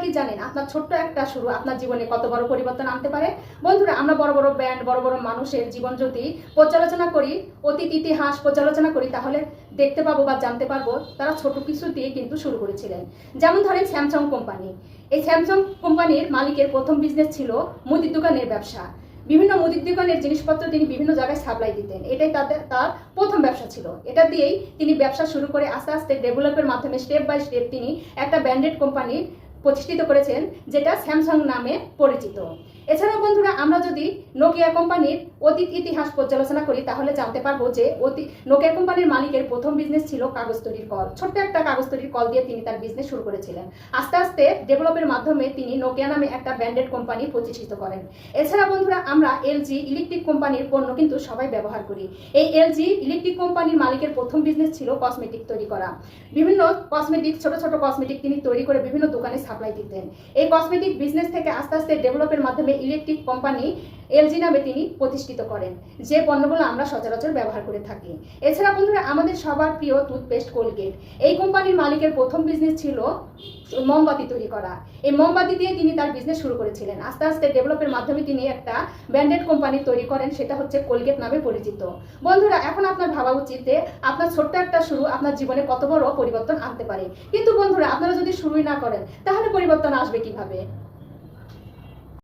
কি জানেন আপনার ছোট্ট একটা শুরু আপনার জীবনে কত বড় পরিবর্তন আনতে পারে? বন্ধুরা, আমরা বড় বড় ব্র্যান্ড, বড় বড় মানুষের জীবন যদি পর্যালোচনা করি, অতীত ইতিহাস পর্যালোচনা করি, তাহলে দেখতে পাবো বা জানতে পারবো তারা ছোট কিছু দিয়ে কিন্তু শুরু করেছিলেন। যেমন ধরেন স্যামসাং কোম্পানি। এই স্যামসাং কোম্পানির মালিকের প্রথম বিজনেস ছিল মুদির দোকানের ব্যবসা। বিভিন্ন মুদির দোকানের জিনিসপত্র তিনি বিভিন্ন জায়গায় সাপ্লাই দিতেন। এটাই তার প্রথম ব্যবসা ছিল। এটা দিয়েই তিনি ব্যবসা শুরু করে আস্তে আস্তে ডেভেলপের মাধ্যমে স্টেপ বাই স্টেপ তিনি একটা ব্র্যান্ডেড কোম্পানি প্রতিষ্ঠিত করেছেন, যেটা স্যামসাং নামে পরিচিত। এছাড়াও বন্ধুরা, আমরা যদি নোকিয়া কোম্পানির অতীত ইতিহাস পর্যালোচনা করি, তাহলে জানতে পারবো যে নোকিয়া কোম্পানির মালিকের প্রথম বিজনেস ছিল কাগজ তৈরির কল। ছোট্ট একটা কাগজ তৈরির কল দিয়ে তিনি তার বিজনেস শুরু করেছিলেন। আস্তে আস্তে ডেভেলপের মাধ্যমে তিনি নোকিয়া নামে একটা ব্র্যান্ডেড কোম্পানি প্রতিষ্ঠিত করেন। এছাড়া বন্ধুরা, আমরা এলজি ইলেকট্রিক কোম্পানির পণ্য কিন্তু সবাই ব্যবহার করি। এই এলজি ইলেকট্রিক কোম্পানির মালিকের প্রথম বিজনেস ছিল কসমেটিক তৈরি করা। বিভিন্ন কসমেটিক, ছোট ছোট কসমেটিক তিনি তৈরি করে বিভিন্ন দোকানে সাপ্লাই দিতেন। এই কসমেটিক বিজনেস থেকে আস্তে আস্তে ডেভেলপের মাধ্যমে ইলেকট্রিক কোম্পানি এলজি নামে তিনি প্রতিষ্ঠিত করেন, যে পণ্যগুলো আমরা সচরাচর ব্যবহার করে থাকি। এছাড়া বন্ধুরা, আমাদের সবার প্রিয় টুথপেস্ট কোলগেট। এই কোম্পানির মালিকের প্রথম বিজনেস ছিল মোমবাতি তৈরি করা। এই মোমবাতি দিয়ে তিনি তার বিজনেস শুরু করেছিলেন। আস্তে আস্তে ডেভেলপের মাধ্যমে তিনি একটা ব্র্যান্ডেড কোম্পানি তৈরি করেন, সেটা হচ্ছে কোলগেট নামে পরিচিত। বন্ধুরা, এখন আপনার ভাবা উচিত যে আপনার ছোট্ট একটা শুরু আপনার জীবনে কত বড় পরিবর্তন আনতে পারে। কিন্তু বন্ধুরা, আপনারা যদি শুরুই না করেন, তাহলে পরিবর্তন আসবে কিভাবে?